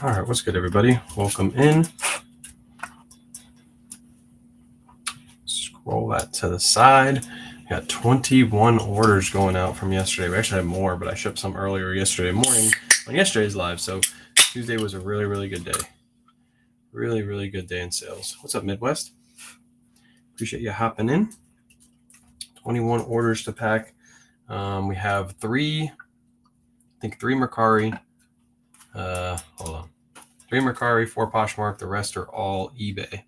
All right, what's good, everybody? Welcome in. Scroll that to the side. We got 21 orders going out from yesterday. We actually had more, but I shipped some earlier yesterday morning on yesterday's live. So Tuesday was a really, really good day. Really, really good day in sales. What's up, Midwest? Appreciate you hopping in. 21 orders to pack. We have three Mercari. Hold on. 3 Mercari, 4 Poshmark. The rest are all eBay.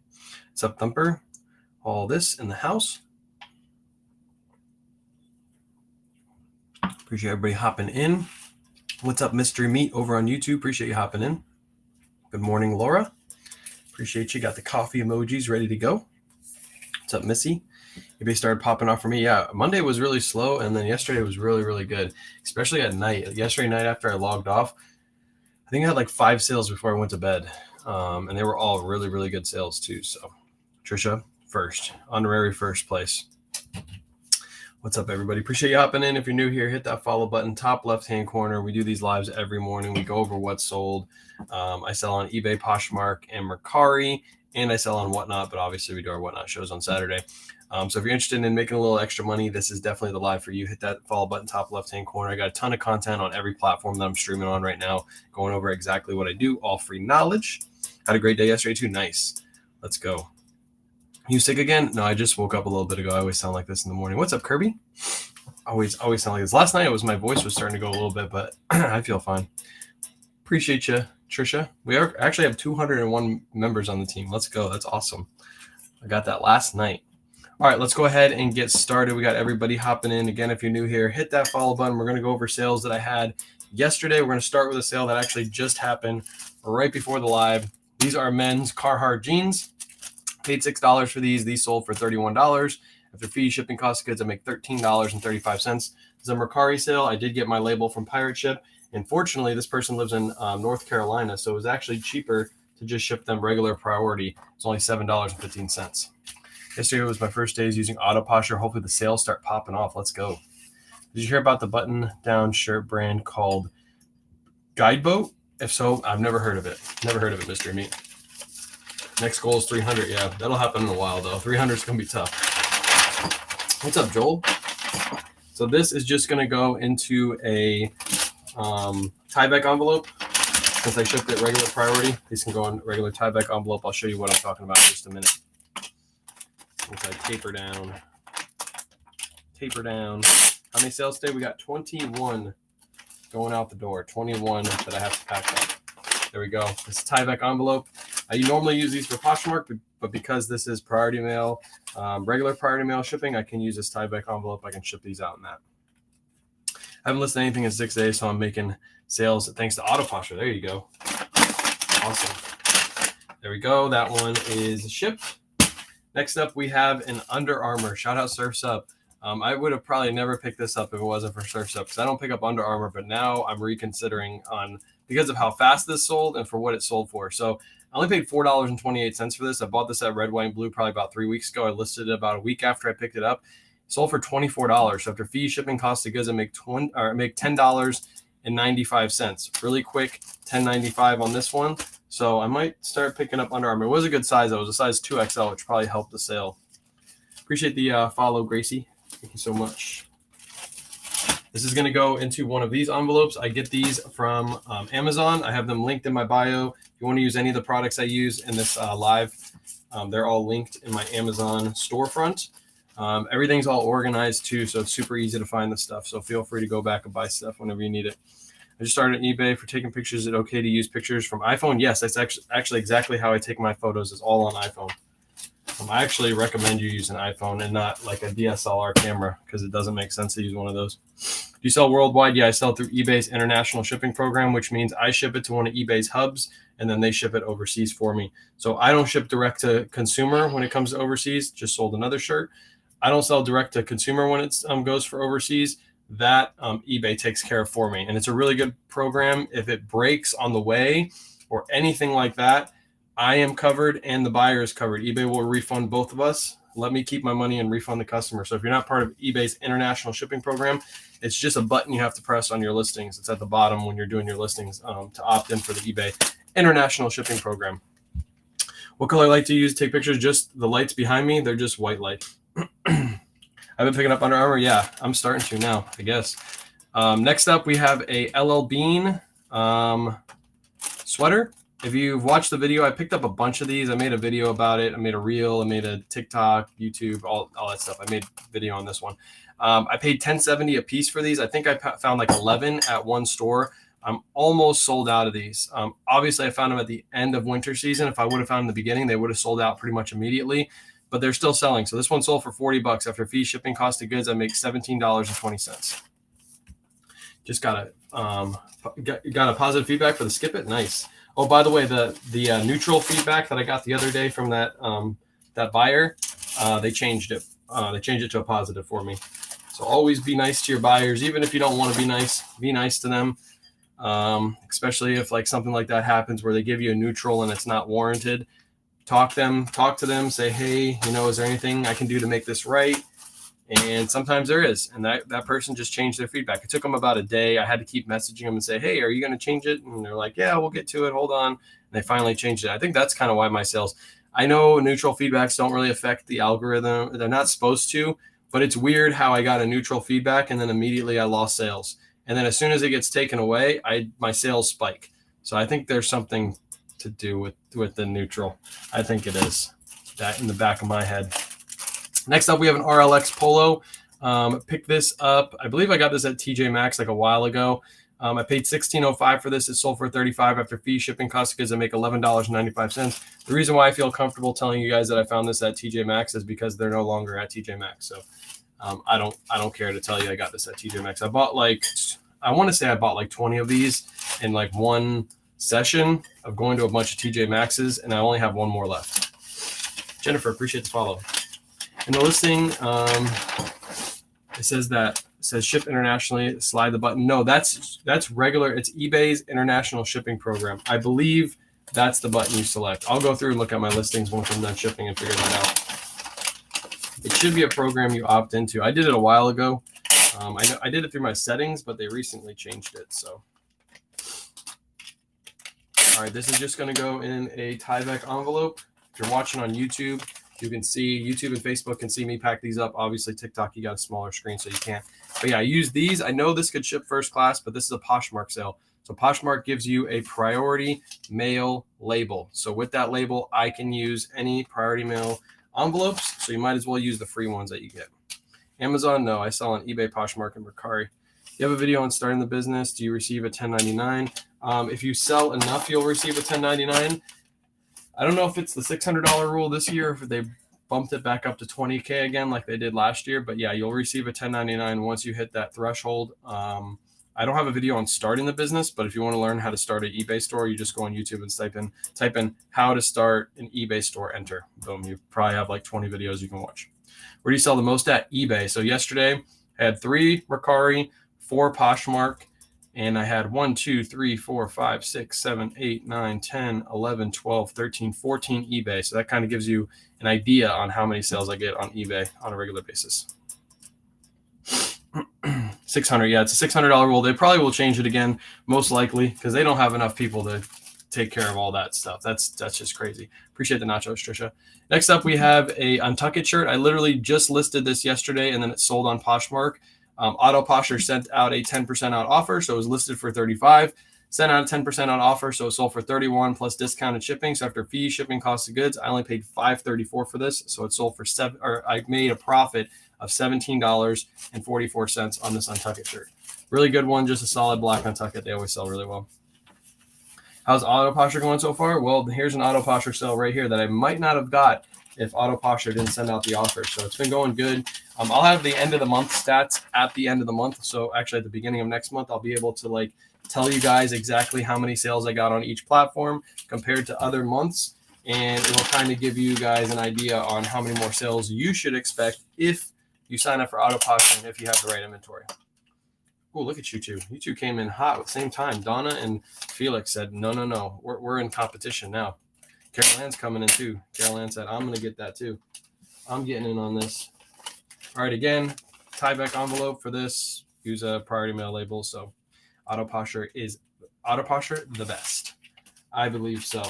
What's up, Thumper? All this in the house. Appreciate everybody hopping in. What's up, Mystery Meat over on YouTube? Appreciate you hopping in. Good morning, Laura. Appreciate you. Got the coffee emojis ready to go. What's up, Missy? eBay started popping off for me. Yeah, Monday was really slow, and then yesterday was really, really good, especially at night. Yesterday night after I logged off, I think I had like 5 sales before I went to bed, and they were all really, really good sales too. So, Trisha, first, honorary first place. What's up, everybody? Appreciate you hopping in. If you're new here, hit that follow button, top left-hand corner. We do these lives every morning. We go over what's sold. I sell on eBay, Poshmark, and Mercari, and I sell on Whatnot, but obviously we do our Whatnot shows on Saturday. So if you're interested in making a little extra money, this is definitely the live for you. Hit that follow button, top left-hand corner. I got a ton of content on every platform that I'm streaming on right now, going over exactly what I do, all free knowledge. Had a great day yesterday, too. Nice. Let's go. You sick again? No, I just woke up a little bit ago. I always sound like this in the morning. What's up, Kirby? Always sound like this. Last night my voice was starting to go a little bit, but I feel fine. Appreciate you, Trisha. We actually have 201 members on the team. Let's go. That's awesome. I got that last night. All right, let's go ahead and get started. We got everybody hopping in. Again, if you're new here, hit that follow button. We're going to go over sales that I had yesterday. We're going to start with a sale that actually just happened right before the live. These are men's Carhartt jeans. Paid $6 for these. These sold for $31. After fee, shipping, cost of goods, I make $13.35. This is a Mercari sale. I did get my label from Pirate Ship. And fortunately, this person lives in North Carolina, so it was actually cheaper to just ship them regular priority. It's only $7.15. Yesterday was my first days using Auto Posture. Hopefully the sales start popping off. Let's go. Did you hear about the button-down shirt brand called Guideboat? If so, I've never heard of it. Never heard of it, Mr. Meat. Next goal is 300. Yeah, that'll happen in a while, though. 300 is going to be tough. What's up, Joel? So this is just going to go into a tie-back envelope. Since I shipped it regular priority, these can go in regular tie-back envelope. I'll show you what I'm talking about in just a minute. Once I taper down. How many sales today? We got 21 going out the door. 21 that I have to pack up. There we go. This tie-back envelope. I normally use these for Poshmark, but because this is priority mail, regular priority mail shipping, I can use this tie-back envelope. I can ship these out in that. I haven't listed anything in 6 days, so I'm making sales thanks to Auto Posture. There you go. Awesome. There we go. That one is shipped. Next up, we have an Under Armour. Shout out Surf's Up. I would have probably never picked this up if it wasn't for Surf's Up because I don't pick up Under Armour, but now I'm reconsidering because of how fast this sold and for what it sold for. So I only paid $4.28 for this. I bought this at Red, White, and Blue probably about 3 weeks ago. I listed it about a week after I picked it up. It sold for $24. So after fees, shipping, cost of goods, I make $10.95. Really quick, $10.95 on this one. So I might start picking up Under Armour. It was a good size. It was a size 2XL, which probably helped the sale. Appreciate the follow, Gracie. Thank you so much. This is going to go into one of these envelopes. I get these from Amazon. I have them linked in my bio. If you want to use any of the products I use in this live, they're all linked in my Amazon storefront. Everything's all organized too, so it's super easy to find the stuff. So feel free to go back and buy stuff whenever you need it. I just started on eBay for taking pictures. Is it okay to use pictures from iPhone? Yes, that's actually exactly how I take my photos. Is all on iPhone. I actually recommend you use an iPhone and not like a DSLR camera because it doesn't make sense to use one of those. Do you sell worldwide? Yeah, I sell through eBay's international shipping program, which means I ship it to one of eBay's hubs and then they ship it overseas for me. So I don't ship direct to consumer when it comes to overseas. Just sold another shirt. I don't sell direct to consumer when it goes for overseas. That eBay takes care of for me. And it's a really good program. If it breaks on the way or anything like that, I am covered and the buyer is covered. eBay will refund both of us. Let me keep my money and refund the customer. So if you're not part of eBay's international shipping program, it's just a button you have to press on your listings. It's at the bottom when you're doing your listings to opt in for the eBay. international shipping program. What color light do you use to take pictures? Just the lights behind me. They're just white light. I've been picking up Under Armour. Yeah, I'm starting to now, I guess. Next up, we have a LL Bean sweater. If you've watched the video, I picked up a bunch of these. I made a video about it. I made a reel. I made a TikTok, YouTube, all that stuff. I made a video on this one. I paid $10.70 a piece for these. I think I found like 11 at one store. I'm almost sold out of these. Obviously, I found them at the end of winter season. If I would have found them in the beginning, they would have sold out pretty much immediately. But they're still selling. So this one sold for $40 after fee, shipping, cost of goods. I make $17.20. Just got a positive feedback for the skip it. Nice. Oh, by the way, the neutral feedback that I got the other day from that buyer, they changed it. They changed it to a positive for me. So always be nice to your buyers, even if you don't want to be nice. Be nice to them, especially if like something like that happens where they give you a neutral and it's not warranted. Talk to them. Say, hey, is there anything I can do to make this right? And sometimes there is. And that person just changed their feedback. It took them about a day. I had to keep messaging them and say, hey, are you going to change it? And they're like, yeah, we'll get to it. Hold on. And they finally changed it. I think that's kind of why my sales, I know neutral feedbacks don't really affect the algorithm. They're not supposed to, but it's weird how I got a neutral feedback and then immediately I lost sales. And then as soon as it gets taken away, my sales spike. So I think there's something to do with the neutral. I think it is that in the back of my head. Next up, we have an RLX Polo. Pick this up. I believe I got this at TJ Maxx like a while ago. I paid $16.05 for this. It sold for $35 after fee, shipping, cost of goods. I make $11.95. The reason why I feel comfortable telling you guys that I found this at TJ Maxx is because they're no longer at TJ Maxx. So I don't care to tell you I got this at TJ Maxx. I bought I want to say I bought like 20 of these in like one session of going to a bunch of TJ Maxx's, and I only have one more left. Jennifer, appreciate the follow. In the listing, it says ship internationally, slide the button. No, that's regular. It's eBay's international shipping program. I believe that's the button you select. I'll go through and look at my listings once I'm done shipping and figure that out. It should be a program you opt into. I did it a while ago. I know I did it through my settings, but they recently changed it. So, all right, this is just going to go in a Tyvek envelope. If you're watching on YouTube, you can see YouTube and Facebook can see me pack these up. Obviously, TikTok, you got a smaller screen, so you can't. But yeah, I use these. I know this could ship first class, but this is a Poshmark sale. So Poshmark gives you a priority mail label. So with that label, I can use any priority mail envelopes. So you might as well use the free ones that you get. Amazon, no. I sell on eBay, Poshmark, and Mercari. You have a video on starting the business. Do you receive a 1099? If you sell enough, you'll receive a 1099. I don't know if it's the $600 rule this year, if they bumped it back up to $20K again like they did last year. But yeah, you'll receive a 1099 once you hit that threshold. I don't have a video on starting the business, but if you want to learn how to start an eBay store, you just go on YouTube and type in how to start an eBay store, enter. Boom, you probably have like 20 videos you can watch. Where do you sell the most at? eBay. So yesterday I had 3 Mercari, 4 Poshmark, and I had 1, 2, 3, 4, 5, 6, 7, 8, 9, 10, 11, 12, 13, 14 eBay. So that kind of gives you an idea on how many sales I get on eBay on a regular basis. 600. Yeah, it's a $600 rule. They probably will change it again, most likely, because they don't have enough people to take care of all that stuff. That's just crazy. Appreciate the nachos, Trisha. Next up, we have a Untuck It shirt. I literally just listed this yesterday, and then it sold on Poshmark. Auto Posher sent out a 10% out offer, so it was listed for $35. Sent out a 10% out offer, so it sold for $31 plus discounted shipping. So after fees, shipping, cost of goods, I only paid $5.34 for this, so it sold for I made a profit of $17.44 on this Untuck It shirt. Really good one, just a solid black Untuck It. They always sell really well. How's Auto Posher going so far? Well, here's an Auto Posher sale right here that I might not have got if Auto Posher didn't send out the offer. So it's been going good. I'll have the end of the month stats at the end of the month. So actually at the beginning of next month, I'll be able to tell you guys exactly how many sales I got on each platform compared to other months. And it will kind of give you guys an idea on how many more sales you should expect if you sign up for Auto Posher and if you have the right inventory. Oh, look at you two. You two came in hot at the same time. Donna and Felix said, no. We're in competition now. Carol Ann's coming in too. Carol Ann said, I'm going to get that too. I'm getting in on this. All right, again, Tyvek envelope for this. Use a priority mail label. So Auto Posher the best. I believe so.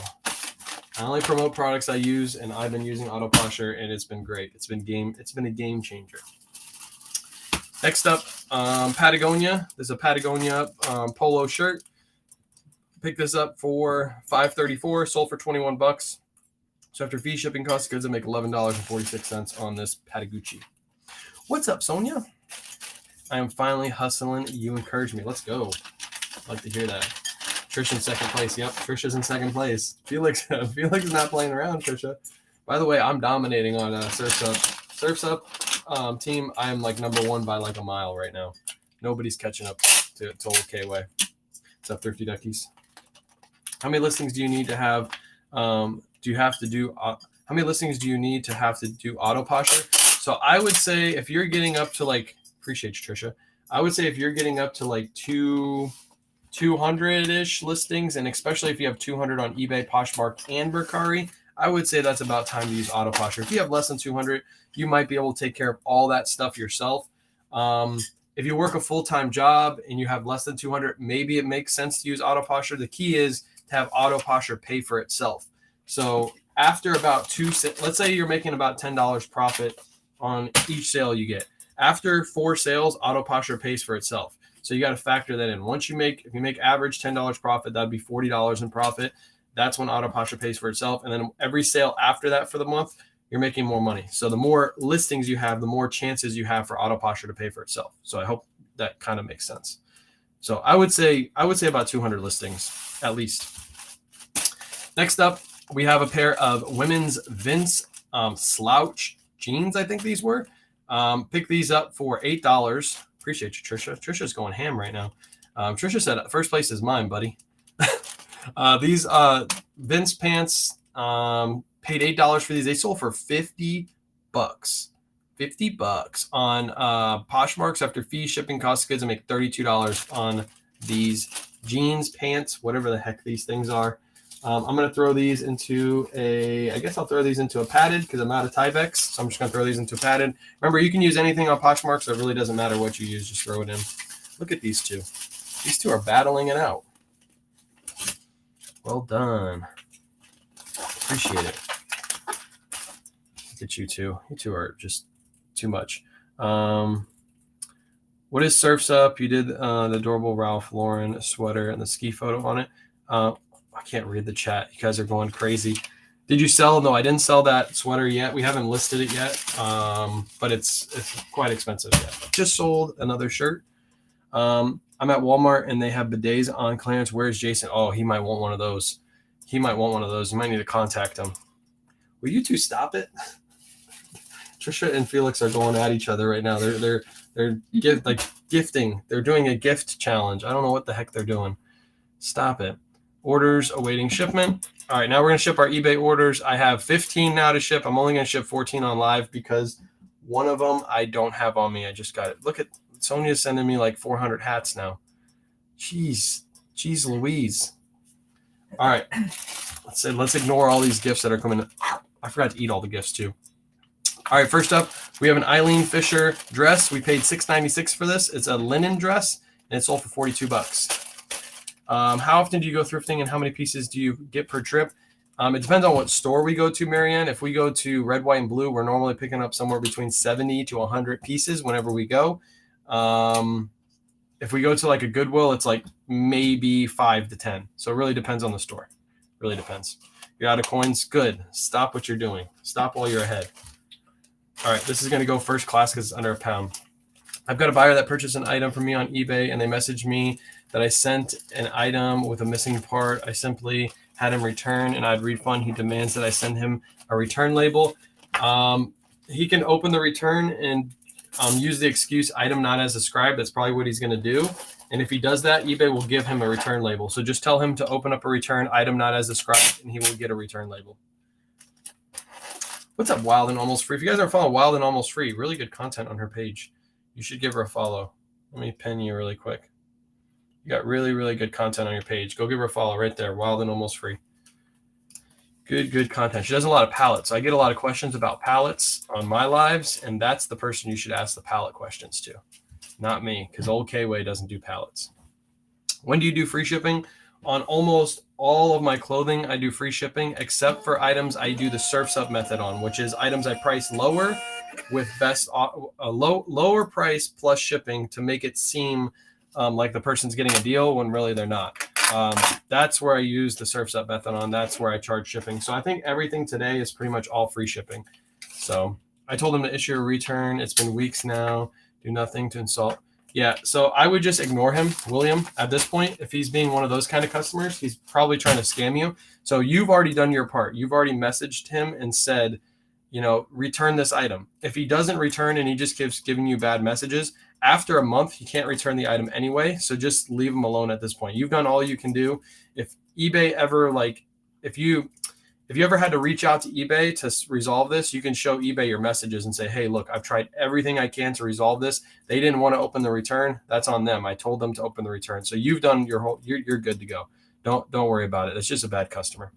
I only promote products I use, and I've been using Auto Posher, and it's been great. It's been a game changer. Next up, Patagonia. There's a Patagonia polo shirt. Picked this up for $5.34, sold for $21. So after fee, shipping costs, goods, I make $11.46 on this Patagucci. What's up, Sonia? I am finally hustling. You encourage me. Let's go. I'd like to hear that. Trish in second place. Yep, Trisha's in second place. Felix is not playing around, Trisha. By the way, I'm dominating on Surf's Up. Surf's Up team, I am like number one by like a mile right now. Nobody's catching up to old K-Way. What's up, Thrifty Duckies? How many listings do you need to have? How many listings do you need to have to do Auto Posher? So I would say if you're getting up to like, appreciate you, Trisha. I would say if you're getting up to like 200-ish listings, and especially if you have 200 on eBay, Poshmark, and Mercari, I would say that's about time to use Auto Posher. If you have less than 200, you might be able to take care of all that stuff yourself. If you work a full-time job and you have less than 200, maybe it makes sense to use Auto Posher. The key is to have Auto Posher pay for itself. So after about let's say you're making about $10 profit on each sale you get. After 4 sales, Auto Posher pays for itself. So you got to factor that in. If you make average $10 profit, that'd be $40 in profit. That's when Auto Posher pays for itself. And then every sale after that for the month, you're making more money. So the more listings you have, the more chances you have for Auto Posher to pay for itself. So I hope that kind of makes sense. So I would say about 200 listings at least. Next up, we have a pair of women's Vince slouch jeans. I think these were. Pick these up for $8. Appreciate you, Trisha. Trisha's going ham right now. Trisha said, first place is mine, buddy. These Vince pants, paid $8 for these. They sold for $50. $50 on Poshmarks after fees, shipping costs, goods. I make $32 on these jeans, pants, whatever the heck these things are. I'm going to throw these into I'll throw these into a padded because I'm out of Tyvek. So I'm just going to throw these into a padded. Remember, you can use anything on Poshmark, so it really doesn't matter what you use. Just throw it in. Look at these two. These two are battling it out. Well done. Appreciate it. Look at you two. You two are just too much. What is Surf's Up? You did the adorable Ralph Lauren sweater and the ski photo on it. I can't read the chat. You guys are going crazy. Did you sell? No, I didn't sell that sweater yet. We haven't listed it yet, but it's quite expensive yet. Just sold another shirt. I'm at Walmart and they have bidets on clearance. Where's Jason? Oh, he might want one of those. You might need to contact him. Will you two stop it? Trisha and Felix are going at each other right now. They're gifting. They're doing a gift challenge. I don't know what the heck they're doing. Stop it. Orders awaiting shipment. All right, now we're going to ship our eBay orders. I have 15 now to ship. I'm only going to ship 14 on live because one of them I don't have on me. I just got it. Look at Sonia's sending me like 400 hats now. Jeez Louise. All right, let's ignore all these gifts that are coming. I forgot to eat all the gifts too. All right, first up, we have an Eileen Fisher dress. We paid $6.96 for this. It's a linen dress, and it sold for $42. How often do you go thrifting, and how many pieces do you get per trip? It depends on what store we go to, Marianne. If we go to Red, White, and Blue, we're normally picking up somewhere between 70 to 100 pieces whenever we go. If we go to like a Goodwill, it's like maybe 5 to 10. So it really depends on the store. Really depends. You're out of coins? Good. Stop what you're doing. Stop while you're ahead. All right, this is going to go first class because it's under £1. I've got a buyer that purchased an item from me on eBay, and they messaged me that I sent an item with a missing part. I simply had him return, and I'd refund. He demands that I send him a return label. He can open the return and use the excuse item not as described. That's probably what he's going to do. And if he does that, eBay will give him a return label. So just tell him to open up a return item not as described, and he will get a return label. What's up, Wild and Almost Free? If you guys are following Wild and Almost Free, really good content on her page. You should give her a follow. Let me pin you really quick. You got really, really good content on your page. Go give her a follow right there. Wild and Almost Free. Good content. She does a lot of palettes. So I get a lot of questions about palettes on my lives, and that's the person you should ask the palette questions to. Not me, because old K-Way doesn't do palettes. When do you do free shipping? On almost all of my clothing, I do free shipping, except for items I do the Surf's Up method on, which is items I price lower with lower price plus shipping to make it seem like the person's getting a deal when really they're not. That's where I use the Surf's Up method on. That's where I charge shipping. So I think everything today is pretty much all free shipping. So I told him to issue a return. It's been weeks now. Do nothing to insult. Yeah, so I would just ignore him, William, at this point. If he's being one of those kind of customers, he's probably trying to scam you. So you've already done your part. You've already messaged him and said, return this item. If he doesn't return and he just keeps giving you bad messages, after a month, he can't return the item anyway. So just leave him alone at this point. You've done all you can do. If eBay ever, if you ever had to reach out to eBay to resolve this, you can show eBay your messages and say, hey, look, I've tried everything I can to resolve this. They didn't want to open the return. That's on them. I told them to open the return. So you've done you're good to go. Don't worry about it. It's just a bad customer.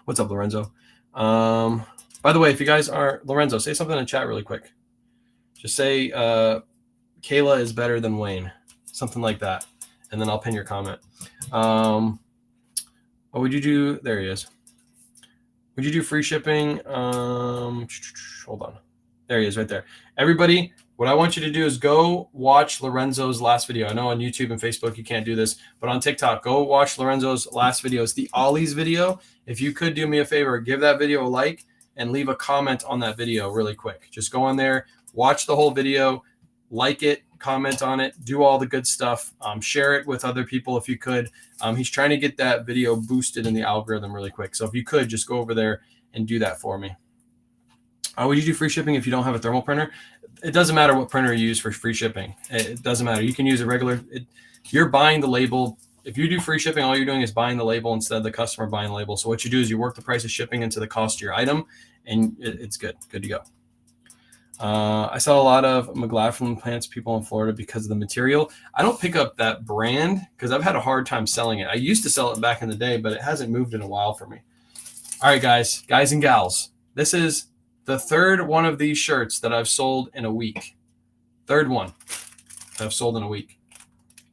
What's up, Lorenzo? By the way, if you guys aren't, Lorenzo, say something in the chat really quick. Just say Kayla is better than Wayne. Something like that. And then I'll pin your comment. What would you do? There he is. Would you do free shipping? Hold on. There he is right there. Everybody, what I want you to do is go watch Lorenzo's last video. I know on YouTube and Facebook you can't do this, but on TikTok, go watch Lorenzo's last video. It's the Ollie's video. If you could do me a favor, give that video a like and leave a comment on that video really quick. Just go on there, watch the whole video, like it, comment on it, do all the good stuff, share it with other people if you could. He's trying to get that video boosted in the algorithm really quick. So if you could, just go over there and do that for me. Would you do free shipping if you don't have a thermal printer? It doesn't matter what printer you use for free shipping. It doesn't matter. You can use a regular. You're buying the label. If you do free shipping, all you're doing is buying the label instead of the customer buying the label. So what you do is you work the price of shipping into the cost of your item, and it's good to go. I sell a lot of McLaughlin plants people in Florida because of the material. I don't pick up that brand because I've had a hard time selling it. I used to sell it back in the day, but it hasn't moved in a while for me. All right, guys and gals, this is the third one of these shirts that I've sold in a week. Third one that I've sold in a week.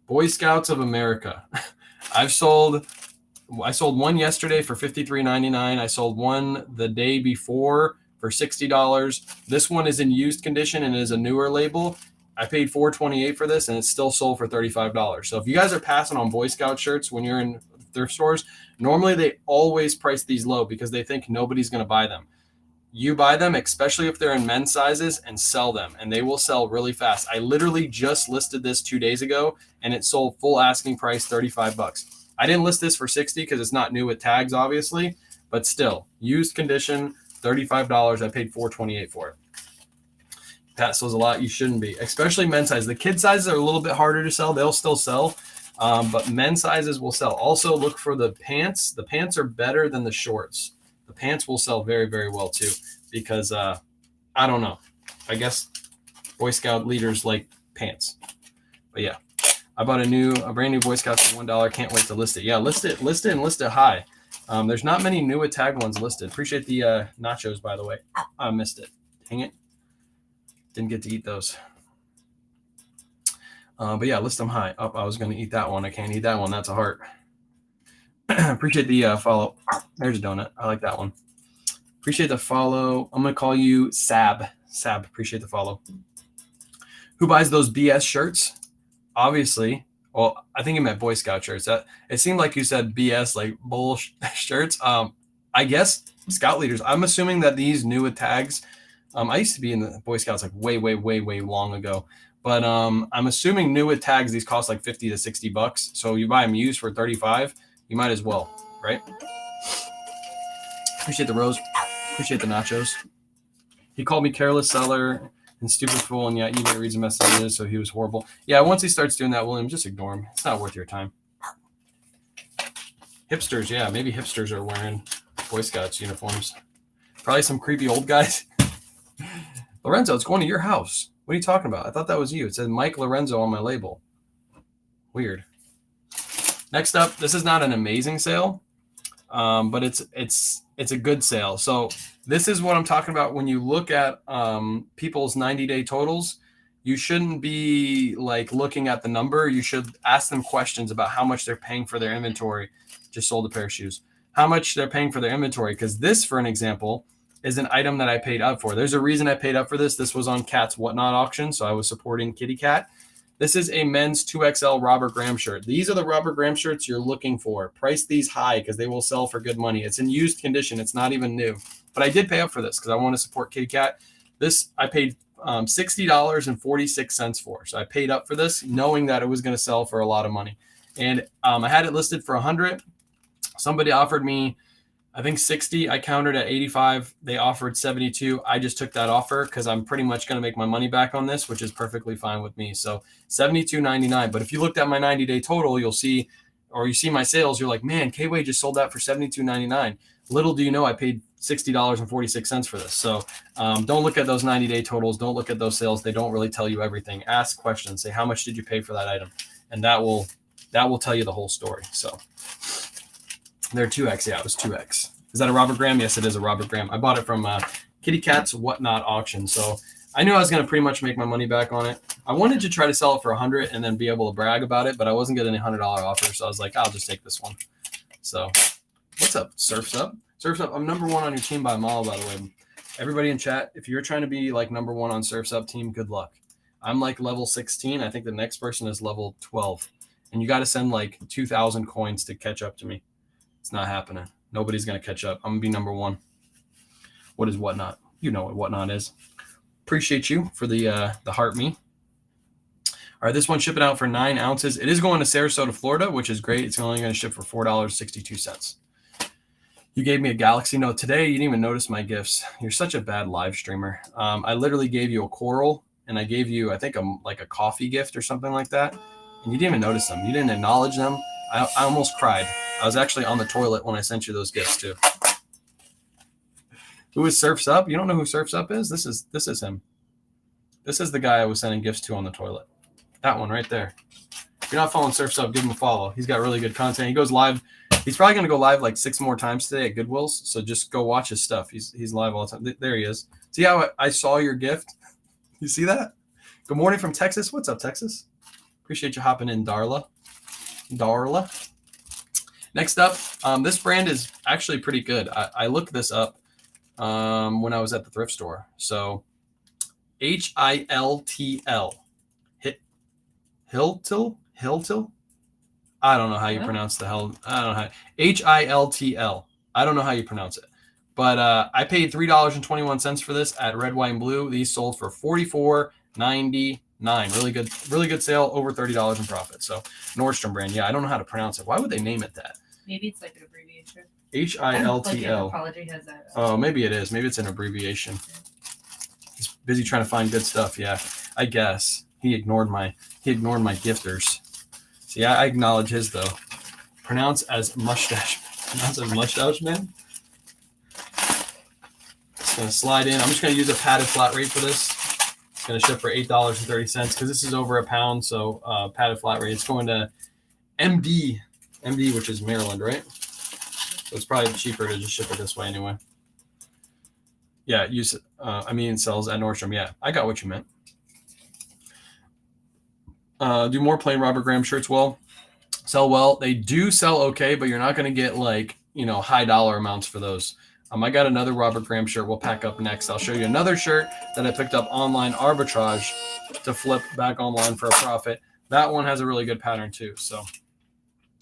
Boy Scouts of America. I sold one yesterday for $53.99. I sold one the day before for $60. This one is in used condition and is a newer label. I paid $4.28 for this and it's still sold for $35. So if you guys are passing on Boy Scout shirts when you're in thrift stores, normally they always price these low because they think nobody's going to buy them. You buy them, especially if they're in men's sizes, and sell them, and they will sell really fast. I literally just listed this 2 days ago, and it sold full asking price, $35. I didn't list this for $60 because it's not new with tags, obviously, but still, used condition, $35. I paid $4.28 for it. Pat sells a lot. You shouldn't be, especially men's size. The kid sizes are a little bit harder to sell. They'll still sell, but men's sizes will sell. Also, look for the pants. The pants are better than the shorts. The pants will sell very, very well too, because I don't know. I guess Boy Scout leaders like pants. But yeah, I bought a brand new Boy Scout for $1. Can't wait to list it. Yeah, list it and list it high. There's not many new tag ones listed. Appreciate the nachos, by the way. I missed it. Dang it. Didn't get to eat those. But yeah, list them high. Oh, I was going to eat that one. I can't eat that one. That's a heart. Appreciate the follow. There's a donut. I like that one. Appreciate the follow. I'm going to call you Sab. Sab, appreciate the follow. Who buys those BS shirts? Obviously. Well, I think you meant Boy Scout shirts. It seemed like you said BS, like bull shirts. I guess Scout leaders. I'm assuming that these new with tags. I used to be in the Boy Scouts like way, way, way, way long ago. But I'm assuming new with tags, these cost like $50 to $60. So you buy them used for $35. You might as well, right? Appreciate the rose. Appreciate the nachos. He called me careless seller and stupid fool, and yeah, eBay reads the messages, so he was horrible. Yeah, once he starts doing that, William, just ignore him. It's not worth your time. Hipsters, yeah, maybe hipsters are wearing Boy Scouts uniforms. Probably some creepy old guys. Lorenzo, it's going to your house. What are you talking about? I thought that was you. It said Mike Lorenzo on my label. Weird. Next up, this is not an amazing sale, but it's a good sale. So this is what I'm talking about when you look at people's 90-day totals. you shouldn't be like looking at the number. You should ask them questions about how much they're paying for their inventory. Just sold a pair of shoes. How much they're paying for their inventory. Because this, for an example, is an item that I paid up for. There's a reason I paid up for this. This was on Cat's Whatnot auction, so I was supporting Kitty Cat. This is a men's 2XL Robert Graham shirt. These are the Robert Graham shirts you're looking for. Price these high because they will sell for good money. It's in used condition. It's not even new. But I did pay up for this because I want to support Kitty Cat. This I paid $60.46 for. So I paid up for this knowing that it was going to sell for a lot of money. And I had it listed for $100. Somebody offered me, I think 60. I countered at 85. They offered 72. I just took that offer because I'm pretty much going to make my money back on this, which is perfectly fine with me. So $72.99. But if you looked at my 90-day total, you'll see, or you see my sales, you're like, man, K-Way just sold that for $72.99. Little do you know, I paid $60.46 for this. So don't look at those 90-day totals. Don't look at those sales. They don't really tell you everything. Ask questions. Say, how much did you pay for that item? And that will tell you the whole story. So they're 2X. Yeah, it was 2X. Is that a Robert Graham? Yes, it is a Robert Graham. I bought it from Kitty Cat's Whatnot auction. So I knew I was going to pretty much make my money back on it. I wanted to try to sell it for $100 and then be able to brag about it, but I wasn't getting a $100 offer. So I was like, I'll just take this one. So what's up, Surf's Up? Surf's Up, I'm number one on your team by a mile, by the way. Everybody in chat, if you're trying to be like number one on Surf's Up team, good luck. I'm like level 16. I think the next person is level 12. And you got to send like 2,000 coins to catch up to me. It's not happening. Nobody's going to catch up. I'm going to be number one. What is Whatnot? You know what Whatnot is. Appreciate you for the heart me. All right, this one's shipping out for 9 ounces. It is going to Sarasota, Florida, which is great. It's only going to ship for $4.62. You gave me a Galaxy Note today. You didn't even notice my gifts. You're such a bad live streamer. I literally gave you a coral, and I gave you, I think, like a coffee gift or something like that. And you didn't even notice them. You didn't acknowledge them. I almost cried. I was actually on the toilet when I sent you those gifts too. Who is Surf's Up? You don't know who Surf's Up is? This is him. This is the guy I was sending gifts to on the toilet. That one right there. If you're not following Surf's Up, give him a follow. He's got really good content. He goes live. He's probably going to go live like 6 more times today at Goodwill's. So just go watch his stuff. He's live all the time. There he is. See how I saw your gift? You see that? Good morning from Texas. What's up, Texas? Appreciate you hopping in, Darla. Next up, this brand is actually pretty good. I looked this up when I was at the thrift store. So Hiltil. Hiltil? I don't know how you pronounce the hell. I don't know how. Hiltl. I don't know how you pronounce it. But I paid $3.21 for this at Red, White, and Blue. These sold for $44.99. Really good sale, over $30 in profit. So Nordstrom brand. Yeah, I don't know how to pronounce it. Why would they name it that? Maybe it's like an abbreviation. Hiltl. Like Anthropology has that. Oh, maybe it is. Maybe it's an abbreviation. He's busy trying to find good stuff. Yeah, I guess he ignored my gifters. See, I acknowledge his though. Pronounce as mustache. Pronounce as mustache man. It's gonna slide in. I'm just gonna use a padded flat rate for this. It's gonna ship for $8.30 because this is over £1. So padded flat rate. It's going to MD, which is Maryland, right? So it's probably cheaper to just ship it this way anyway. Yeah, it sells at Nordstrom. Yeah, I got what you meant. Do more plain Robert Graham shirts sell well. They do sell okay, but you're not going to get like, high dollar amounts for those. I got another Robert Graham shirt we'll pack up next. I'll show you another shirt that I picked up online arbitrage to flip back online for a profit. That one has a really good pattern too. So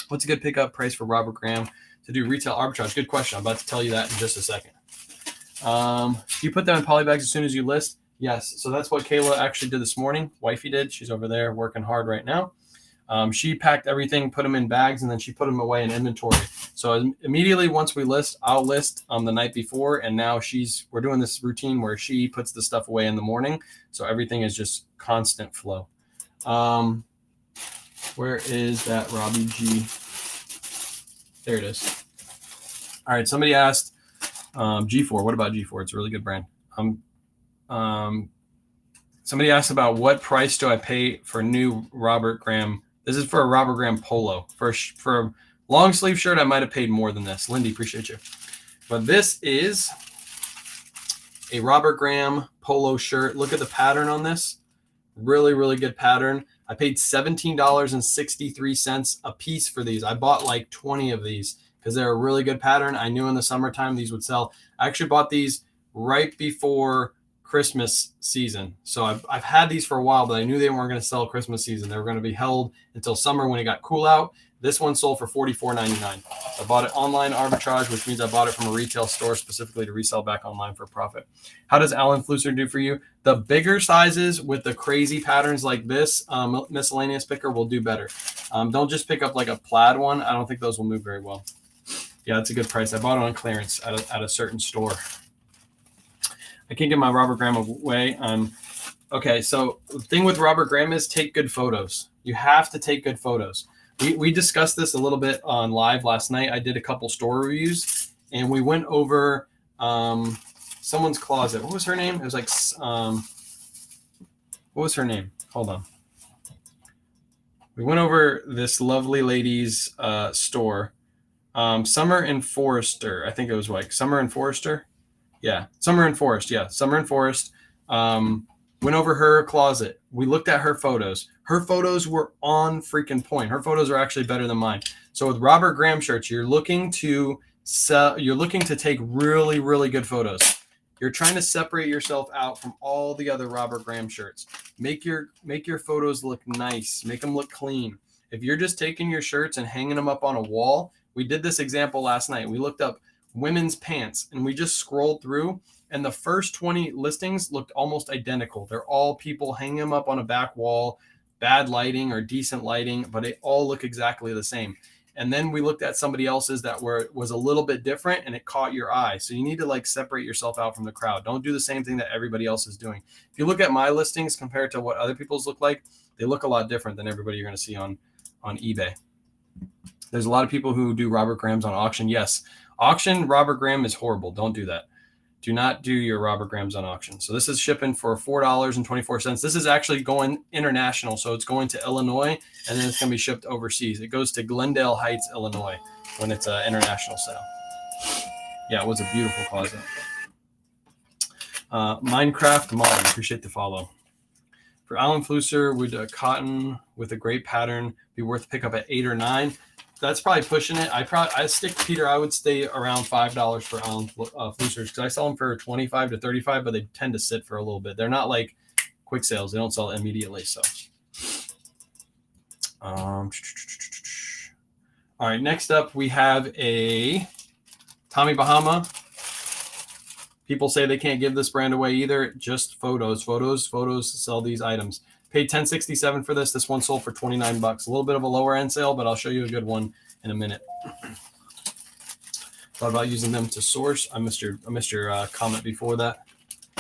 what's a good pickup price for Robert Graham to do retail arbitrage? Good question. I'm about to tell you that in just a second. Do you put them in poly bags as soon as you list? Yes. So that's what Kayla actually did this morning. Wifey did. She's over there working hard right now. She packed everything, put them in bags, and then she put them away in inventory. So immediately once we list, I'll list the night before. And now we're doing this routine where she puts the stuff away in the morning. So everything is just constant flow. Where is that Robbie G? There it is. All right. Somebody asked G4. What about G4? It's a really good brand. Somebody asked about what price do I pay for new Robert Graham. This is for a Robert Graham polo. For a long sleeve shirt, I might have paid more than this. Lindy, appreciate you. But this is a Robert Graham polo shirt. Look at the pattern on this. Really, really good pattern. I paid $17.63 a piece for these. I bought like 20 of these because they're a really good pattern. I knew in the summertime these would sell. I actually bought these right before Christmas season. So I've had these for a while, but I knew they weren't going to sell Christmas season. They were going to be held until summer when it got cool out. This one sold for $44.99. I bought it online arbitrage, which means I bought it from a retail store specifically to resell back online for a profit. How does Alan Flusser do for you? The bigger sizes with the crazy patterns like this miscellaneous picker will do better. Don't just pick up like a plaid one. I don't think those will move very well. Yeah, that's a good price. I bought it on clearance at a certain store. I can't get my Robert Graham away. Okay, so the thing with Robert Graham is take good photos. You have to take good photos. We discussed this a little bit on live last night. I did a couple store reviews, and we went over someone's closet. What was her name? It was like, what was her name? Hold on. We went over this lovely lady's store, Summer and Forester. I think it was like Summer and Forester. Yeah, Summer and Forest. Yeah, Summer and Forest. Went over her closet. We looked at her photos. Her photos were on freaking point. Her photos are actually better than mine. So with Robert Graham shirts, you're looking to take really, really good photos. You're trying to separate yourself out from all the other Robert Graham shirts. Make your photos look nice. Make them look clean. If you're just taking your shirts and hanging them up on a wall, we did this example last night. We looked up women's pants and we just scrolled through, and the first 20 listings looked almost identical. They're all people hanging them up on a back wall, bad lighting or decent lighting, but they all look exactly the same. And then we looked at somebody else's that was a little bit different and it caught your eye. So you need to like separate yourself out from the crowd. Don't do the same thing that everybody else is doing. If you look at my listings compared to what other people's look like, they look a lot different than everybody you're going to see on eBay. There's a lot of people who do Robert Grahams on auction. Yes, auction Robert Graham is horrible. Don't do that. Do not do your Robert Grahams on auction. So this is shipping for $4.24. This is actually going international. So it's going to Illinois, and then it's going to be shipped overseas. It goes to Glendale Heights, Illinois, when it's an international sale. Yeah, it was a beautiful closet. Minecraft Modern, appreciate the follow. For Alan Flusser, would cotton with a great pattern be worth to pick up at 8 or 9? That's probably pushing it. I stick Peter. I would stay around $5 for Alan Flussers because I sell them for 25 to 35, but they tend to sit for a little bit. They're not like quick sales. They don't sell immediately. So, all right. Next up, we have a Tommy Bahama. People say they can't give this brand away either. Just photos to sell these items. Paid $10.67 for this. This one sold for $29. A little bit of a lower end sale, but I'll show you a good one in a minute. Thought about using them to source. I missed your comment before that.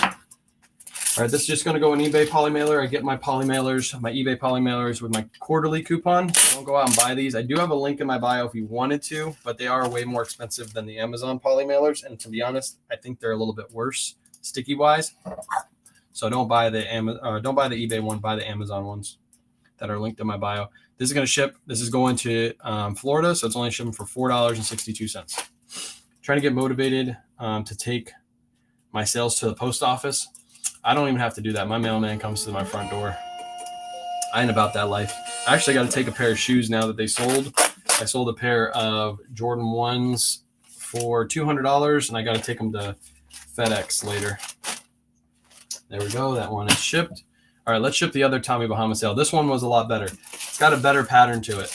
All right, this is just going to go in eBay Polymailer. I get my polymailers, my eBay polymailers with my quarterly coupon. Don't go out and buy these. I do have a link in my bio if you wanted to, but they are way more expensive than the Amazon polymailers. And to be honest, I think they're a little bit worse sticky wise. So don't buy the eBay one. Buy the Amazon ones that are linked in my bio. This is going to ship. This is going to Florida, so it's only shipping for $4.62. Trying to get motivated to take my sales to the post office. I don't even have to do that. My mailman comes to my front door. I ain't about that life. I actually got to take a pair of shoes now that they sold. I sold a pair of Jordan 1s for $200, and I got to take them to FedEx later. There we go. That one is shipped. All right, let's ship the other Tommy Bahama sale. This one was a lot better. It's got a better pattern to it.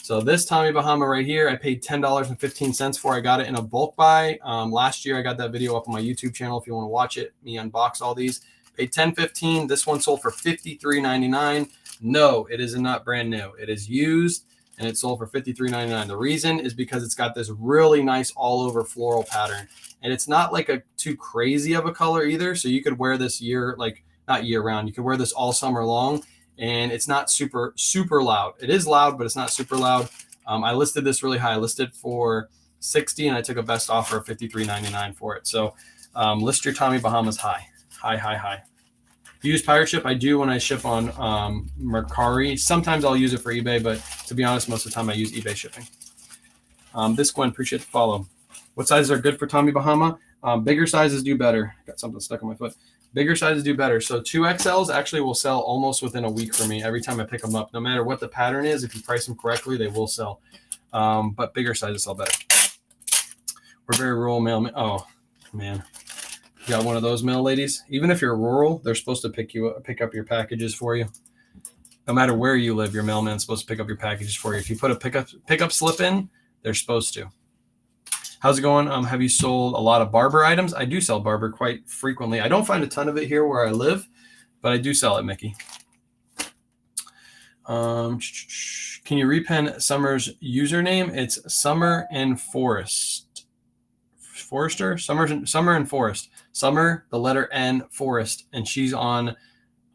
So this Tommy Bahama right here, I paid $10.15 for. I got it in a bulk buy. Last year, I got that video up on my YouTube channel if you want to watch it. Me unbox all these. Paid $10.15. This one sold for $53.99. No, it is not brand new. It is used, and it sold for $53.99. The reason is because it's got this really nice all-over floral pattern. And it's not like a too crazy of a color either. So you could wear this not year round. You could wear this all summer long, and it's not super, super loud. It is loud, but it's not super loud. I listed this really high. I listed for $60, and I took a best offer of $53.99 for it. So list your Tommy Bahamas high. If you use Pirate Ship, I do when I ship on Mercari. Sometimes I'll use it for eBay, but to be honest, most of the time I use eBay shipping. This Gwen, appreciate the follow. What sizes are good for Tommy Bahama? Bigger sizes do better. Got something stuck on my foot. Bigger sizes do better. So 2XLs actually will sell almost within a week for me every time I pick them up. No matter what the pattern is, if you price them correctly, they will sell. But bigger sizes sell better. We're very rural mail. Oh, man. You got one of those mail ladies? Even if you're rural, they're supposed to pick up your packages for you. No matter where you live, your mailman's supposed to pick up your packages for you. If you put a pickup slip in, they're supposed to. How's it going? Have you sold a lot of barber items? I do sell barber quite frequently. I don't find a ton of it here where I live, but I do sell it, Mickey. Can you repen Summer's username? It's Summer and Forest. Forester? Summer and Forest. Summer, the letter N, Forest. And she's on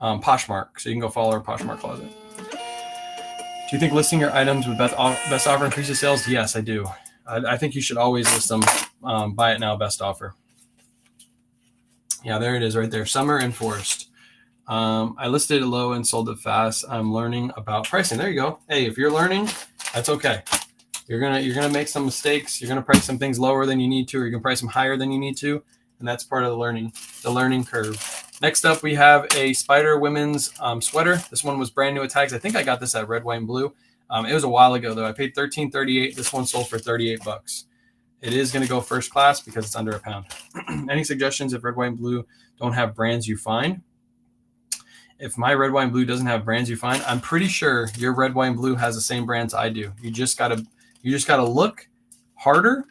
Poshmark. So you can go follow her Poshmark closet. Do you think listing your items with best offer increases sales? Yes, I do. I think you should always list them. Buy it now, best offer. Yeah, there it is right there. Summer and Forest. I listed it low and sold it fast. I'm learning about pricing. There you go. Hey, if you're learning, that's okay. You're gonna make some mistakes. You're gonna price some things lower than you need to, or you can price them higher than you need to, and that's part of the learning curve. Next up, we have a Spider women's sweater. This one was brand new at Tags. I think I got this at Red, White, and Blue. It was a while ago though. I paid $13.38. This one sold for $38. It is going to go first class because it's under £1. Any suggestions if Red, White, and Blue don't have brands you find? If my Red, White, and Blue doesn't have brands you find, I'm pretty sure your Red, White, and Blue has the same brands I do. You just gotta look harder.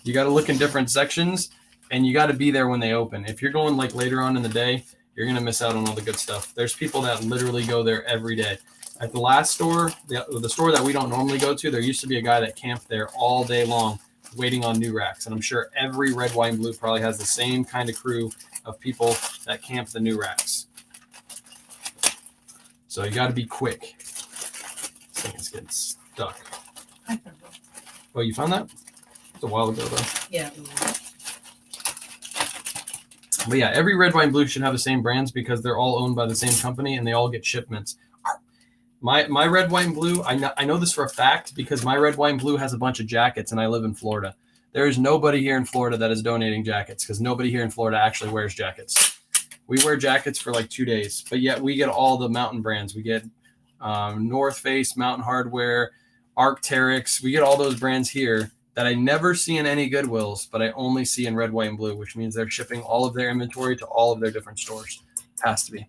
You gotta look in different sections, and you gotta be there when they open. If you're going like later on in the day, you're gonna miss out on all the good stuff. There's people that literally go there every day. At the last store, the store that we don't normally go to, there used to be a guy that camped there all day long waiting on new racks. And I'm sure every Red, White, and Blue probably has the same kind of crew of people that camp the new racks. So you got to be quick. This thing is getting stuck. Oh, you found that? It's a while ago, though. Yeah. But yeah, every Red, White, and Blue should have the same brands because they're all owned by the same company and they all get shipments. My Red, White, and Blue, I know this for a fact because my Red, White, and Blue has a bunch of jackets and I live in Florida. There is nobody here in Florida that is donating jackets because nobody here in Florida actually wears jackets. We wear jackets for like 2 days, but yet we get all the mountain brands. We get North Face, Mountain Hardwear, Arc'teryx. We get all those brands here that I never see in any Goodwills, but I only see in Red, White, and Blue, which means they're shipping all of their inventory to all of their different stores. Has to be.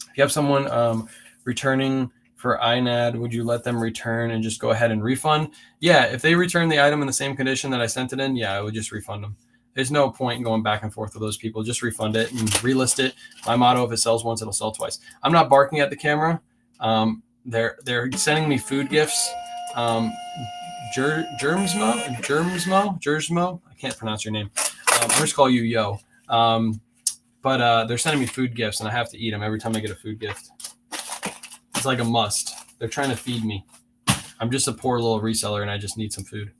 If you have someone returning for INAD, would you let them return and just go ahead and refund? Yeah, if they return the item in the same condition that I sent it in, yeah, I would just refund them. There's no point in going back and forth with those people. Just refund it and relist it. My motto, if it sells once, it'll sell twice. I'm not barking at the camera. They're sending me food gifts. Germsmo? I can't pronounce your name. I'm just call you Yo. But they're sending me food gifts, and I have to eat them every time I get a food gift. It's like a must. They're trying to feed me. I'm just a poor little reseller, and I just need some food.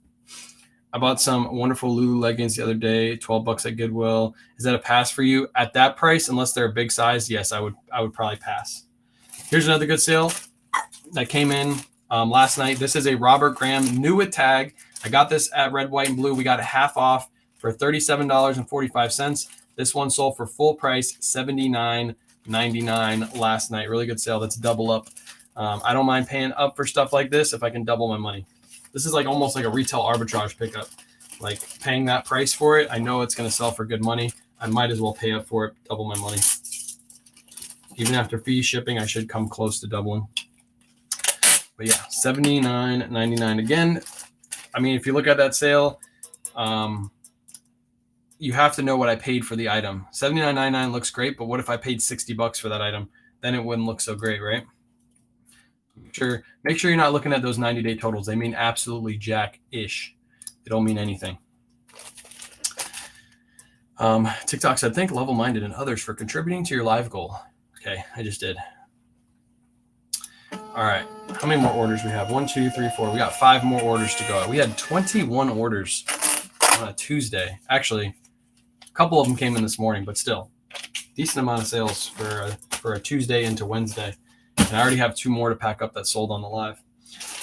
I bought some wonderful Lulu leggings the other day, $12 at Goodwill. Is that a pass for you? At that price, unless they're a big size, yes, I would probably pass. Here's another good sale that came in last night. This is a Robert Graham new with tag. I got this at Red, White, and Blue. We got it half off for $37.45. This one sold for full price, $79.99 last night. Really good sale. That's double up. I don't mind paying up for stuff like this if I can double my money. This is like almost like a retail arbitrage pickup. Like paying that price for it, I know it's going to sell for good money. I might as well pay up for it, double my money. Even after fee shipping, I should come close to doubling. But yeah, $79.99. Again, I mean, if you look at that sale, you have to know what I paid for the item. $79.99 looks great, but what if I paid $60 for that item? Then it wouldn't look so great, right? Make sure you're not looking at those 90-day totals. They mean absolutely jack-ish. They don't mean anything. TikTok said, thank level-minded and others for contributing to your live goal. Okay, I just did. All right, how many more orders we have? 1, 2, 3, 4. We got 5 more orders to go. We had 21 orders on a Tuesday. Actually, a couple of them came in this morning, but still, decent amount of sales for a Tuesday into Wednesday. And I already have 2 more to pack up that sold on the live.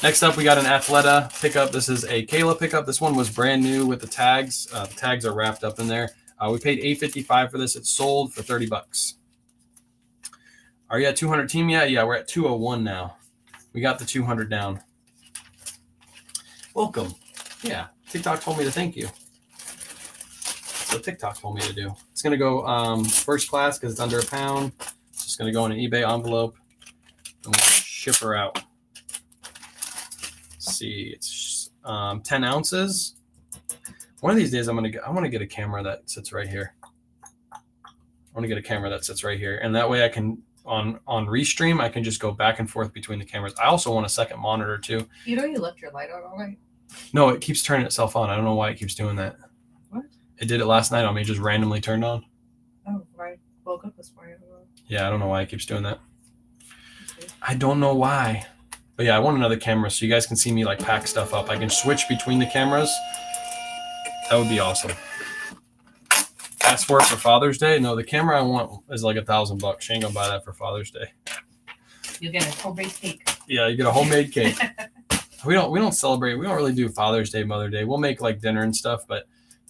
Next up, we got an Athleta pickup. This is a Kayla pickup. This one was brand new with the tags. The tags are wrapped up in there. We paid $8.55 for this. It sold for $30. Are you at 200 team yet? Yeah, we're at 201 now. We got the 200 down. Welcome. Yeah, TikTok told me to thank you. So TikTok told me to do. It's going to go first class because it's under £1. It's just going to go in an eBay envelope and we'll ship her out. Let's see, it's 10 ounces. One of these days I want to get a camera that sits right here. And that way I can on Restream I can just go back and forth between the cameras. I also want a second monitor too. You know you left your light on all night? No, it keeps turning itself on. I don't know why it keeps doing that. What? It did it last night on me, just randomly turned on. Oh, right. Woke up this morning. Yeah, I don't know why it keeps doing that. I don't know why. But yeah, I want another camera so you guys can see me like pack stuff up. I can switch between the cameras. That would be awesome. Ask for it for Father's Day. No, the camera I want is like $1,000. She ain't gonna buy that for Father's Day. You'll get a homemade cake. Yeah, you get a homemade cake. We don't celebrate. We don't really do Father's Day, Mother's Day. We'll make like dinner and stuff, but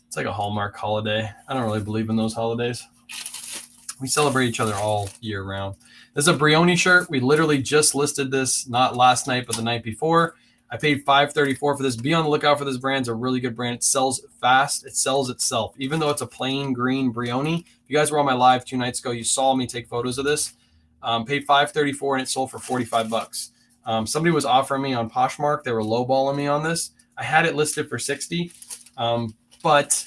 it's like a Hallmark holiday. I don't really believe in those holidays. We celebrate each other all year round. This is a Brioni shirt. We literally just listed this not last night, but the night before. I paid $5.34 for this. Be on the lookout for this brand. It's a really good brand. It sells fast. It sells itself. Even though it's a plain green Brioni. If you guys were on my live 2 nights ago, you saw me take photos of this. Paid $5.34 and it sold for $45. Somebody was offering me on Poshmark. They were lowballing me on this. I had it listed for $60, but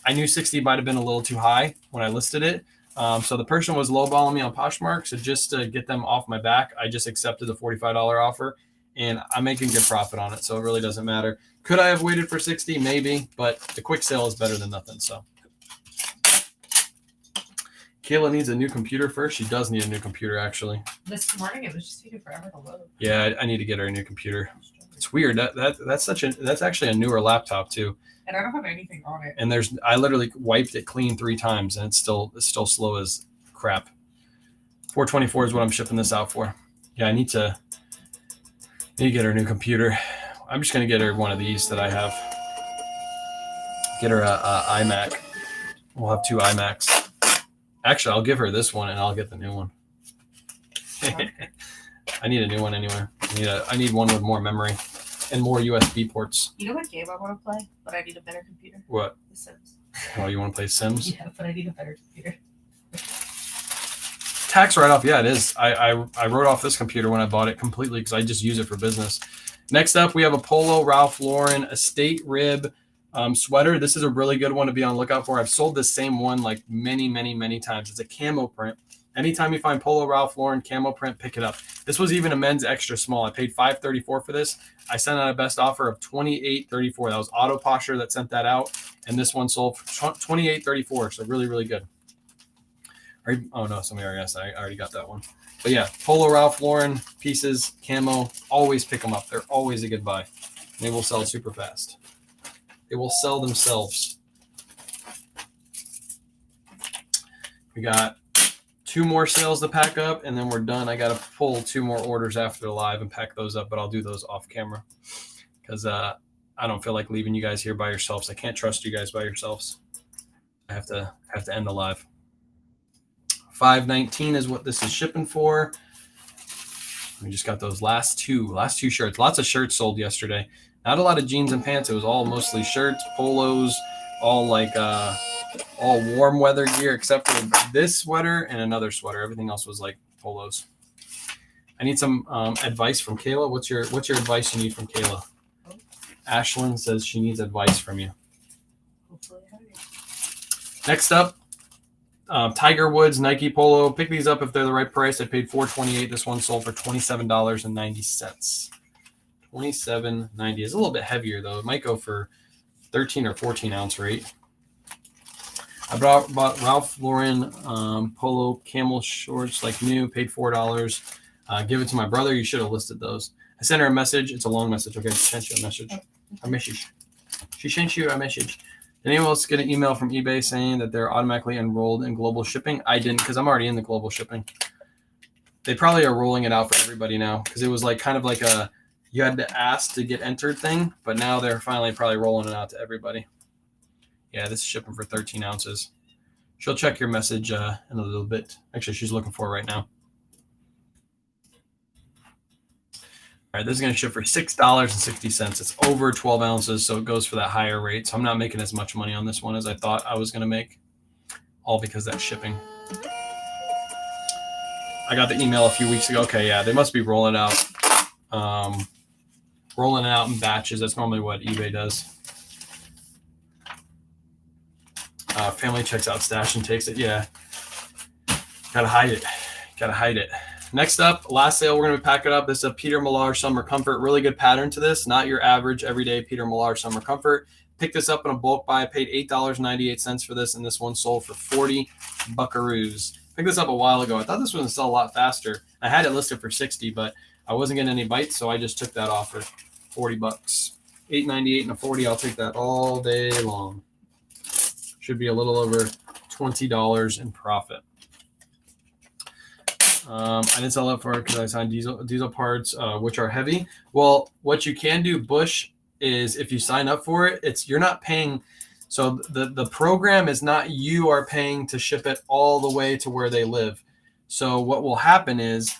I knew $60 might have been a little too high when I listed it. So the person was lowballing me on Poshmark. So just to get them off my back, I just accepted the $45 offer. And I'm making good profit on it, so it really doesn't matter. Could I have waited for 60? Maybe, but the quick sale is better than nothing. So Kayla needs a new computer first. She does need a new computer, actually. This morning it was just taking forever to load. Yeah, I need to get her a new computer. It's weird. That's actually a newer laptop too. And I don't have anything on it. And I literally wiped it clean 3 times, and it's still slow as crap. $424 is what I'm shipping this out for. Yeah, I need to get her a new computer. I'm just going to get her one of these that I have. Get her a iMac. We'll have 2 iMacs. Actually, I'll give her this one and I'll get the new one. I need a new one anyway. I need one with more memory and more USB ports. You know what game I want to play, but I need a better computer? What? The Sims. Oh, you want to play Sims? Yeah, but I need a better computer. Tax write-off, yeah, it is. I wrote off this computer when I bought it completely because I just use it for business. Next up, we have a Polo Ralph Lauren Estate Rib sweater. This is a really good one to be on the lookout for. I've sold this same one like many, many, many times. It's a camo print. Anytime you find Polo Ralph Lauren camo print, pick it up. This was even a men's extra small. I paid $5.34 for this. I sent out a best offer of $28.34. That was Auto Posture that sent that out, and this one sold for $28.34. So really, really good. Oh no, somebody already asked that. I already got that one. But yeah, Polo Ralph Lauren pieces, camo, always pick them up. They're always a good buy. They will sell super fast. They will sell themselves. We got 2 more sales to pack up, and then we're done. I got to pull 2 more orders after the live and pack those up, but I'll do those off camera because I don't feel like leaving you guys here by yourselves. I can't trust you guys by yourselves. I have to end the live. $5.19 is what this is shipping for. We just got those last two shirts. Lots of shirts sold yesterday. Not a lot of jeans and pants. It was all mostly shirts, polos, all like all warm weather gear except for this sweater and another sweater. Everything else was like polos. I need some advice from Kayla. What's your advice you need from Kayla? Ashlyn says she needs advice from you. Hopefully I do. Next up, Tiger Woods Nike Polo. Pick these up if they're the right price. I paid $4.28. This one sold for $27.90. $27.90 is a little bit heavier though. It might go for 13 or 14 ounce rate. I bought Ralph Lauren Polo camel shorts like new. Paid $4. Give it to my brother. You should have listed those. I sent her a message. It's a long message. Okay, she sent you a message. A message. She sent you a message. Did anyone else get an email from eBay saying that they're automatically enrolled in global shipping? I didn't because I'm already in the global shipping. They probably are rolling it out for everybody now because it was like kind of like a you had to ask to get entered thing, but now they're finally probably rolling it out to everybody. Yeah, this is shipping for 13 ounces. She'll check your message in a little bit. Actually, she's looking for it right now. All right, this is going to ship for $6.60. It's over 12 ounces, so it goes for that higher rate. So I'm not making as much money on this one as I thought I was going to make, all because of that shipping. I got the email a few weeks ago. Okay, yeah, they must be rolling it out in batches. That's normally what eBay does. Family checks out stash and takes it. Yeah, gotta hide it. Next up, last sale, we're going to pack it up. This is a Peter Millar Summer Comfort. Really good pattern to this. Not your average everyday Peter Millar Summer Comfort. Picked this up in a bulk buy. Paid $8.98 for this, and this one sold for 40 buckaroos. Picked this up a while ago. I thought this was going to sell a lot faster. I had it listed for 60, but I wasn't getting any bites, so I just took that offer. 40 bucks. $8.98 and a 40. I'll take that all day long. Should be a little over $20 in profit. I didn't sell it for it because I signed diesel parts, which are heavy. Well, what you can do, Bush, is if you sign up for it, you're not paying. So the program is not you are paying to ship it all the way to where they live. So what will happen is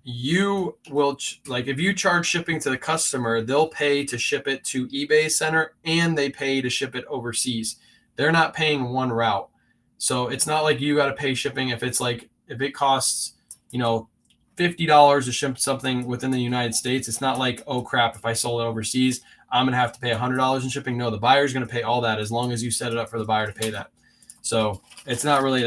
you will, like if you charge shipping to the customer, they'll pay to ship it to eBay Center and they pay to ship it overseas. They're not paying one route. So it's not like you got to pay shipping if it costs, $50 to ship something within the United States. It's not like, oh crap, if I sold it overseas, I'm going to have to pay $100 in shipping. No, the buyer's going to pay all that as long as you set it up for the buyer to pay that. So it's not really,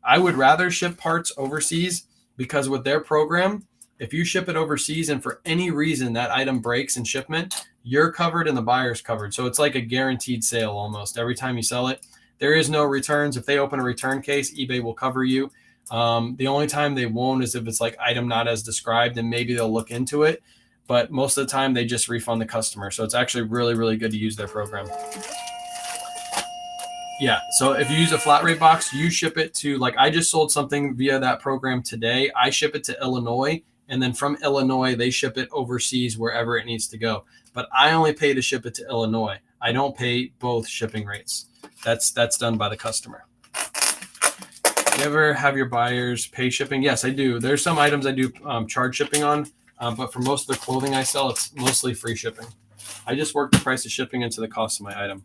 I would rather ship parts overseas because with their program, if you ship it overseas and for any reason that item breaks in shipment, you're covered and the buyer's covered. So it's like a guaranteed sale almost every time you sell it. There is no returns. If they open a return case, eBay will cover you. The only time they won't is if it's like item not as described, and maybe they'll look into it. But most of the time they just refund the customer. So it's actually really, really good to use their program. Yeah. So if you use a flat rate box, you ship it to, like I just sold something via that program today. I ship it to Illinois, and then from Illinois, they ship it overseas wherever it needs to go. But I only pay to ship it to Illinois. I don't pay both shipping rates. That's done by the customer. You ever have your buyers pay shipping? Yes, I do. There's some items I do charge shipping on, but for most of the clothing I sell, it's mostly free shipping. I just work the price of shipping into the cost of my item.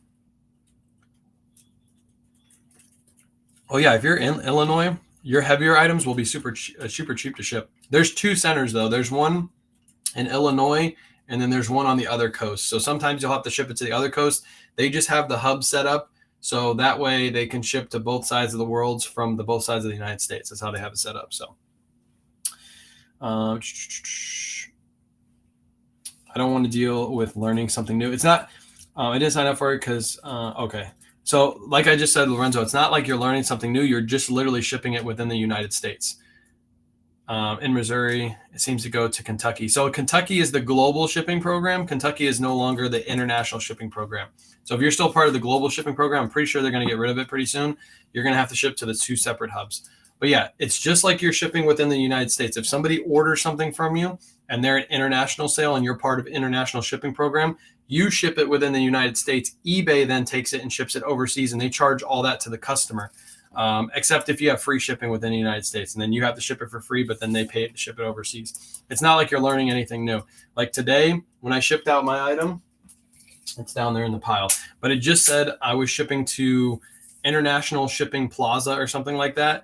Oh yeah, if you're in Illinois, your heavier items will be super cheap to ship. There's two centers though. There's one in Illinois, and then there's one on the other coast. So sometimes you'll have to ship it to the other coast. They just have the hub set up. So that way they can ship to both sides of the world from both sides of the United States. That's how they have it set up. So I don't want to deal with learning something new. It's not, I didn't sign up for it because, okay. So like I just said, Lorenzo, it's not like you're learning something new. You're just literally shipping it within the United States. In Missouri, it seems to go to Kentucky. So Kentucky is the global shipping program. Kentucky is no longer the international shipping program. So if you're still part of the global shipping program, I'm pretty sure they're going to get rid of it pretty soon. You're going to have to ship to the two separate hubs. But yeah, it's just like you're shipping within the United States. If somebody orders something from you and they're an international sale and you're part of international shipping program, you ship it within the United States. eBay then takes it and ships it overseas, and they charge all that to the customer. Except if you have free shipping within the United States, and then you have to ship it for free, but then they pay it to ship it overseas. It's not like you're learning anything new. Like today, when I shipped out my item, it's down there in the pile, but it just said I was shipping to International Shipping Plaza or something like that.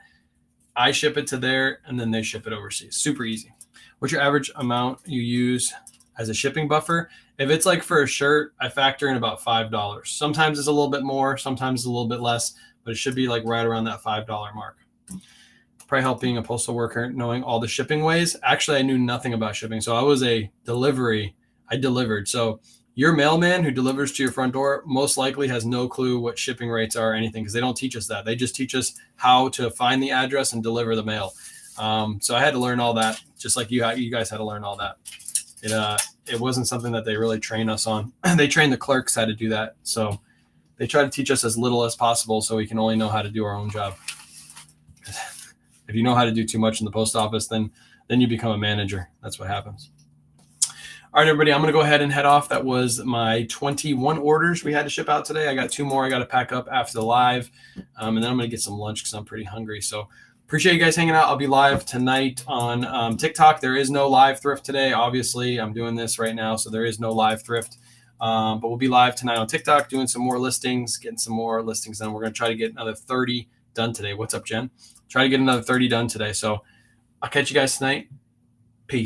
I ship it to there, and then they ship it overseas. Super easy. What's your average amount you use as a shipping buffer? If it's like for a shirt, I factor in about $5. Sometimes it's a little bit more, sometimes it's a little bit less, but it should be like right around that $5 mark. Probably help being a postal worker, knowing all the shipping ways. Actually, I knew nothing about shipping. So I was I delivered. So your mailman who delivers to your front door most likely has no clue what shipping rates are or anything, because they don't teach us that. They just teach us how to find the address and deliver the mail. So I had to learn all that, just like you guys had to learn all that. It wasn't something that they really train us on. They train the clerks how to do that. So they try to teach us as little as possible so we can only know how to do our own job. If you know how to do too much in the post office, then you become a manager. That's what happens. All right, everybody, I'm going to go ahead and head off. That was my 21 orders we had to ship out today. I got 2 more I got to pack up after the live. And then I'm going to get some lunch because I'm pretty hungry. So appreciate you guys hanging out. I'll be live tonight on TikTok. There is no live thrift today. Obviously, I'm doing this right now, so there is no live thrift. But we'll be live tonight on TikTok doing some more listings, getting some more listings done. We're going to try to get another 30 done today. What's up, Jen? Try to get another 30 done today. So I'll catch you guys tonight.